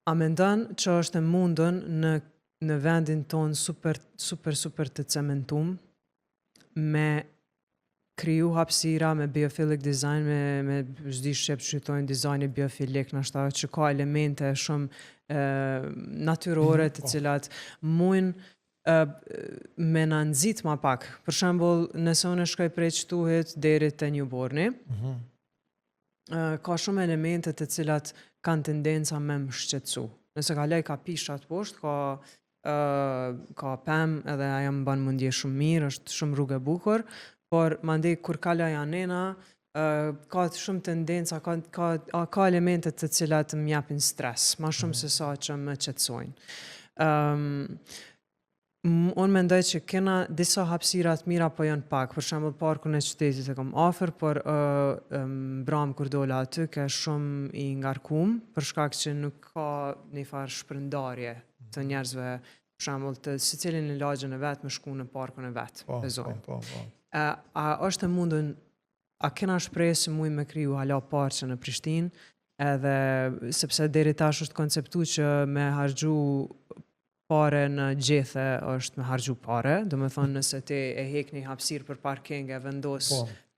A mendon që është e mundën në vendin tonë super të cementum me kriju hapësira me biophilic design, me zdi shqip që thojnë dizajni biofilik, nashta që ka elemente shumë natyrore të cilat mujnë me na nxit ma pak. Për shembull, nëse unë shkoj prej qtuhit deri te Newborni, ka shumë elemente të cilat kanë tendenca me më shqetësu. Nëse kaloj ka pishat poshtë, ka pemë edhe ajo më bën mendje shumë mirë, është shumë rrugë e bukur, por mandej kur kaloj anena, ka shumë tendenca, ka elemente të cilat më japin stres, ma shumë se sa që më qetësojnë. Unë mendoj që kena disa hapësira të mira, po janë pak. Për shembull, parkun e qytetit e kam afër, por mbram kur dola aty ke shumë i ngarkum, për shkak që nuk ka një farë shpërndarje të njerëzve, për shembull, të secilin në lagjën e vet me shku në parkun e vet. Po. A është e mundën, a kena shpresë se mujmë me kriju hala parqe në Prishtinë, edhe sepse deri tash është konceptu që me harxhu pare në gjethe është me harxhu pare, do me thonë nëse ti e hek një hapësirë për parking e vendos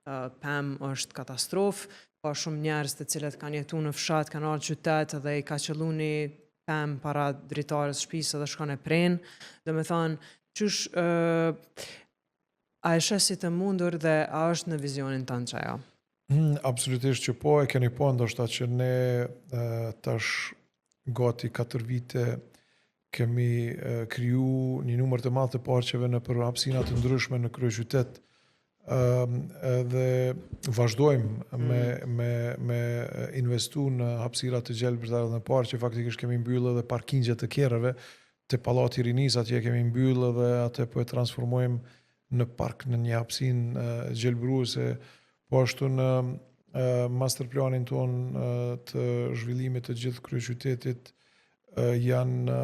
pemë është katastrofë, ka shumë njerëz të cilët kanë jetu në fshat, kanë ardhur qytet edhe i ka qellu një pemë para dritarës shtëpisë edhe shkon e prenë, do me thonë qysh a e shes si të mundur dhe a është në vizionin tënd çajo? Absolutisht që po, e keni po, ndoshta që ne tash gati 4 vite kemi kriju një numër të madh të parqeve në për hapësina të ndryshme në kryeqytet dhe vazhdojmë me investu në hapësira të gjelbërta dhe në parqe, faktikisht kemi mbyllë edhe parkingjet të kerreve, te Pallati i Rinisë atje kemi mbyllë dhe atë po e transformojmë në park në një hapësinë gjelbëruese, po ashtu në master planin ton të zhvillimit të gjithë kryeqytetit janë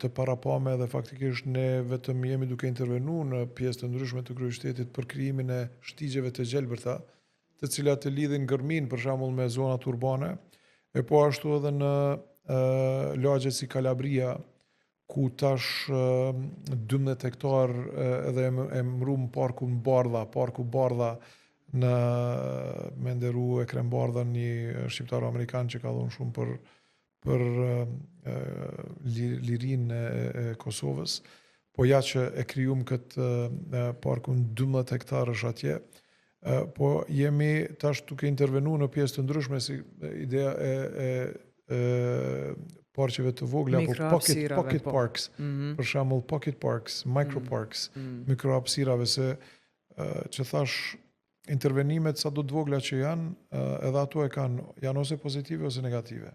të parapame dhe faktikisht ne vetëm jemi duke intervenu në pjesë të ndryshme të kryeqytetit për krijimin e shtigjeve të gjelbërta, të cilat të lidhin Gërmin për shembull me zonat urbane, e po ashtu edhe në lagje si Kalabria, ku tash 12 hektar edhe e mrum parku Bardha në me nderu Ekrem Bardha, një shqiptar amerikan që ka dhënë shumë për lirinë e Kosovës, po ja që e krijum këtë parkun 12 hektarësh atje, po jemi tash duke intervenu në pjesë të ndryshme si ideja e parqeve të vogla, apo pocket parks, për shembull pocket parks, micro parks, mikrohapësirave, se që thash intervenimet sa do të vogla që janë, edhe ato janë ose pozitive ose negative.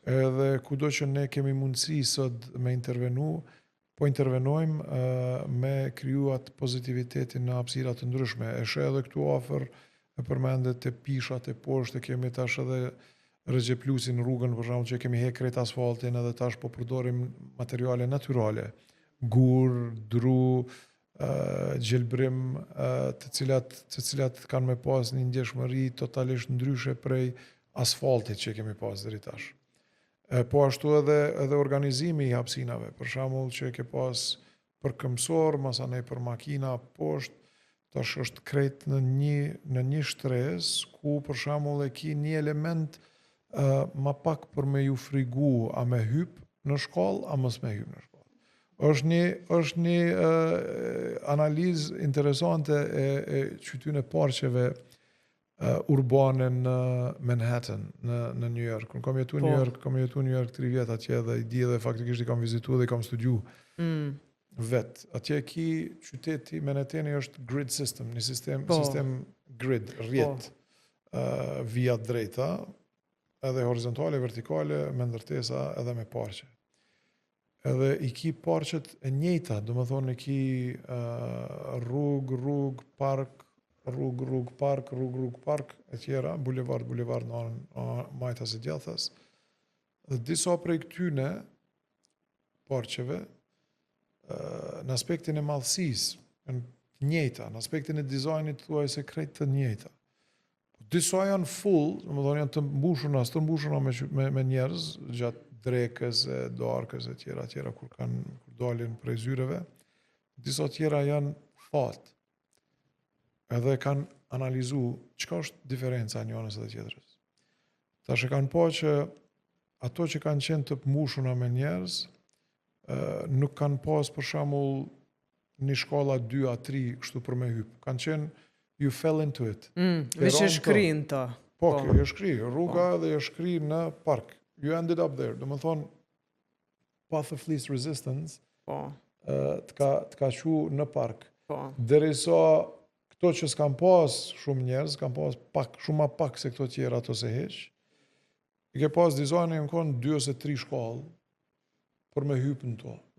Edhe kudo që ne kemi mundësi sot me intervenu, po intervenojmë me kriju atë pozitivitetin në hapësira të ndryshme. E sheh edhe këtu afër, e përmendet e pishat e poshtë, kemi tash edhe Recep Lusin rrugën, për shembull, që kemi heq krejt asfaltin edhe tash po përdorim materiale natyrale, gur, dru, gjelbrim, të cilat kanë me pas një ndjeshmëri totalisht ndryshe prej asfaltit që kemi pas deri tash. Po ashtu edhe organizimi i hapësinave, për shembull që ke pas për këmbësor, masanej për makina poshtë, tash është krejt në një shtresë, ku për shembull e ki një element ma pak për me ju frigu, a me hyp në shkollë, a mos me hyp në shkollë. Është një analizë interesante e qytyne parqeve urbane në Manhattan, në New York. Unë kam jetu në New York 3 vjet atje dhe i di dhe faktikisht i kam vizitu dhe i kam studiu vet. Atje ki qyteti Manhattani është grid system, një sistem grid, rrjet, vija drejta, edhe horizontale, vertikale, me ndërtesa edhe me parqe. Edhe i ki parqet e njëjta, do më thonë i ki rrug, park, rrug, park, e tjera, bulevard në Majtas e Djathas. Dhe disa prej këtyne parqeve, në aspektin e madhësisë, në njëjta, në aspektin e dizajnit thuaj se krejt të njëjta. Disa janë full, më thonë janë të mbushuna, së të mbushuna me njerëz, gjatë drekës, e darkës e tjera, kur dalin prej zyreve. Disa tjera janë fat. Edhe kanë analizu çka është diferenca njënës dhe tjetrës. Tash e kanë po që ato që kanë qenë të mbushuna me njerëz, nuk kanë pas për shembull një shkolla 2 a 3 kështu për me hyp. Kanë qenë you fell into it. Veç e shkrin të. Po, kjo e shkri, rruga dhe e shkri në park. You ended up there. Do më thonë, path of least resistance, të ka qu në park. Derisa këto që s'kan pas shumë njerëz, s'kan pas shumë ma pak se këto tjera ato se heq, i ke pas dizajnë në konë 2 ose 3 shkallë për me hypë në to.